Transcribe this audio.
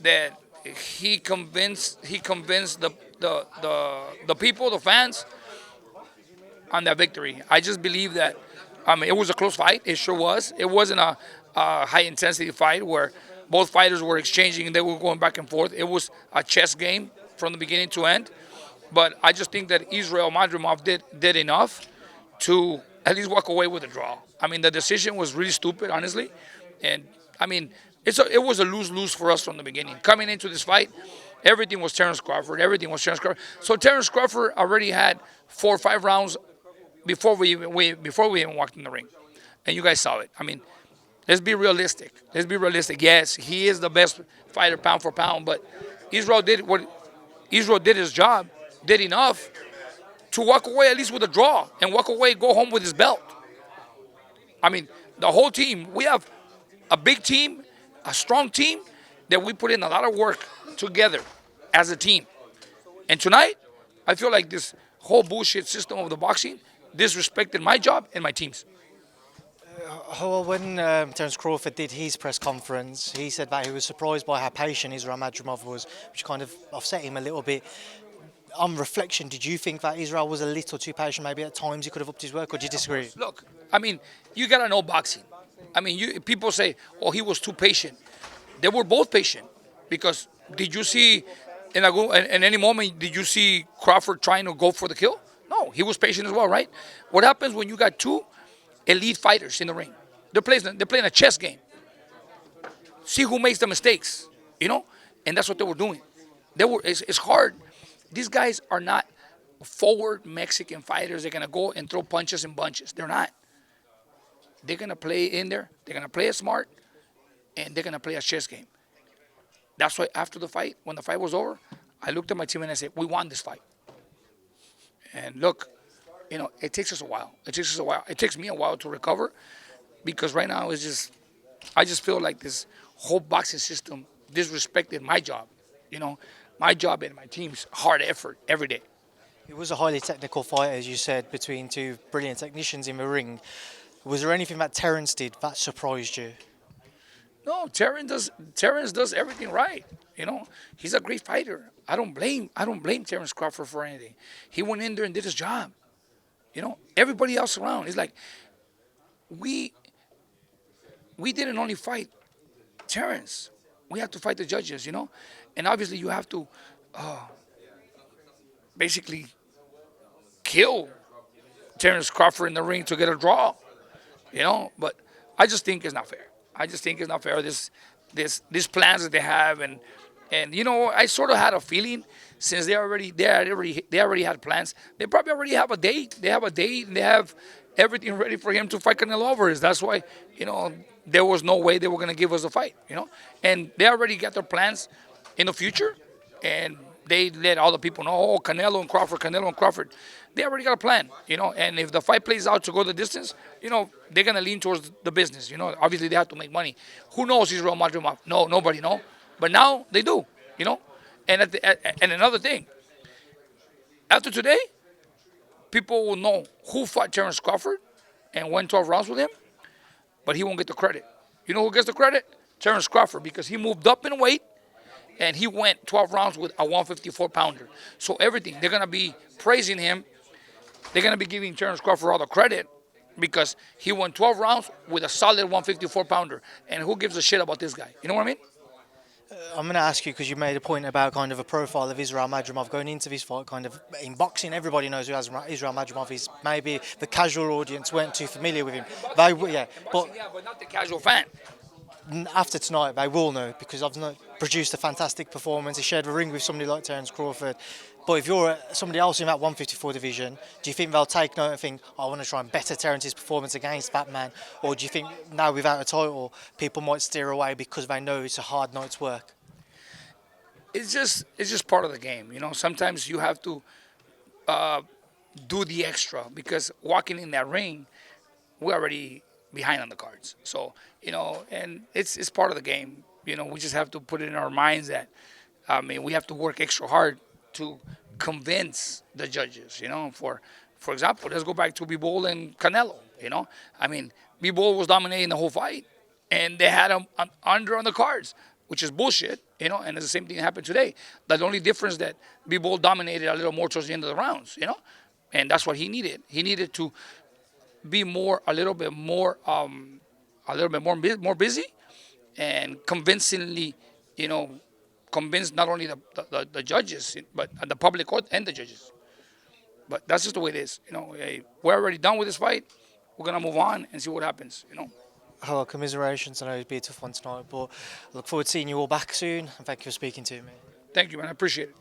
that he convinced the people, the fans, on that victory. I just believe that. I mean, it was a close fight. It sure was. It wasn't a high intensity fight where both fighters were exchanging and they were going back and forth. It was a chess game from the beginning to end. But I just think that Israil Madrimov did enough to at least walk away with a draw. I mean, the decision was really stupid, honestly, and I mean, it was a lose-lose for us from the beginning. Coming into this fight, everything was Terrence Crawford. Everything was Terrence Crawford. So Terrence Crawford already had 4 or 5 rounds before we even walked in the ring, and you guys saw it. I mean, let's be realistic. Let's be realistic. Yes, he is the best fighter pound for pound, but Israel did his job, did enough to walk away at least with a draw and walk away, go home with his belt. I mean, the whole team. We have a big team, a strong team that we put in a lot of work together as a team. And tonight, I feel like this whole bullshit system of the boxing disrespected my job and my team's. Well, when Terence Crawford did his press conference, he said that he was surprised by how patient Israil Madrimov was, which kind of offset him a little bit. On reflection, did you think that Israel was a little too patient? Maybe at times he could have upped his work, or do you disagree? Look, I mean, you gotta know boxing. I mean, people say, "Oh, he was too patient." They were both patient because did you see in any moment did you see Crawford trying to go for the kill? No, he was patient as well, right? What happens when you got two elite fighters in the ring? They're playing a chess game. See who makes the mistakes, you know, and that's what they were doing. It's hard. These guys are not forward Mexican fighters. They're gonna go and throw punches and bunches. They're not. They're gonna play in there. They're gonna play it smart, and they're gonna play a chess game. That's why after the fight, when the fight was over, I looked at my team and I said, "We won this fight." And look, it takes us a while. It takes us a while. It takes me a while to recover because right now I just feel like this whole boxing system disrespected my job. You know, my job and my team's hard effort every day. It was a highly technical fight, as you said, between two brilliant technicians in the ring. Was there anything that Terence did that surprised you? No, Terrence does everything right. He's a great fighter. I don't blame Terrence Crawford for anything. He went in there and did his job. Everybody else around. It's like we we didn't only fight Terrence. We have to fight the judges. And obviously you have to basically kill Terrence Crawford in the ring to get a draw. But I just think it's not fair. I just think it's not fair. These plans that they have, and I sort of had a feeling since they already had plans. They probably already have a date. They have a date and they have everything ready for him to fight Canelo Alvarez. That's why there was no way they were gonna give us a fight. And they already got their plans in the future, and they let all the people know, oh, Canelo and Crawford, Canelo and Crawford. They already got a plan. And if the fight plays out to go the distance, they're gonna lean towards the business. Obviously they have to make money. Who knows Israil Madrimov? No, nobody know. But now they do. And and another thing, after today, people will know who fought Terrence Crawford and went 12 rounds with him, but he won't get the credit. You know who gets the credit? Terrence Crawford, because he moved up in weight and he went 12 rounds with a 154 pounder. So everything, they're gonna be praising him. They're gonna be giving Terrence Crawford all the credit because he won 12 rounds with a solid 154 pounder. And who gives a shit about this guy? You know what I mean? I'm going to ask you because you made a point about kind of a profile of Israil Madrimov going into this fight. Kind of in boxing, everybody knows who Israil Madrimov is. Maybe the casual audience weren't too familiar with him. Yeah, but Yeah, but not the casual fan. after tonight, they will know because I've produced a fantastic performance. He shared a ring with somebody like Terence Crawford. But if you're somebody else in that 154 division, do you think they'll take note and think, I want to try and better Terence's performance against that man? Or do you think now without a title, people might steer away because they know it's a hard night's work? It's just part of the game. Sometimes you have to do the extra because walking in that ring, we're already behind on the cards. So and it's part of the game. We just have to put it in our minds that we have to work extra hard to convince the judges. For example, let's go back to Bivol and Canelo. Bivol was dominating the whole fight, and they had him under on the cards. which is bullshit, and it's the same thing that happened today. The only difference that Bivol dominated a little more towards the end of the rounds, and that's what he needed. He needed to be a little bit more more busy, and convincingly, convince not only the judges, but the public and the judges. But that's just the way it is. Hey, we're already done with this fight. We're gonna move on and see what happens. Oh, commiserations. I know it'd be a tough one tonight, but I look forward to seeing you all back soon. And thank you for speaking to me. Thank you, man. I appreciate it.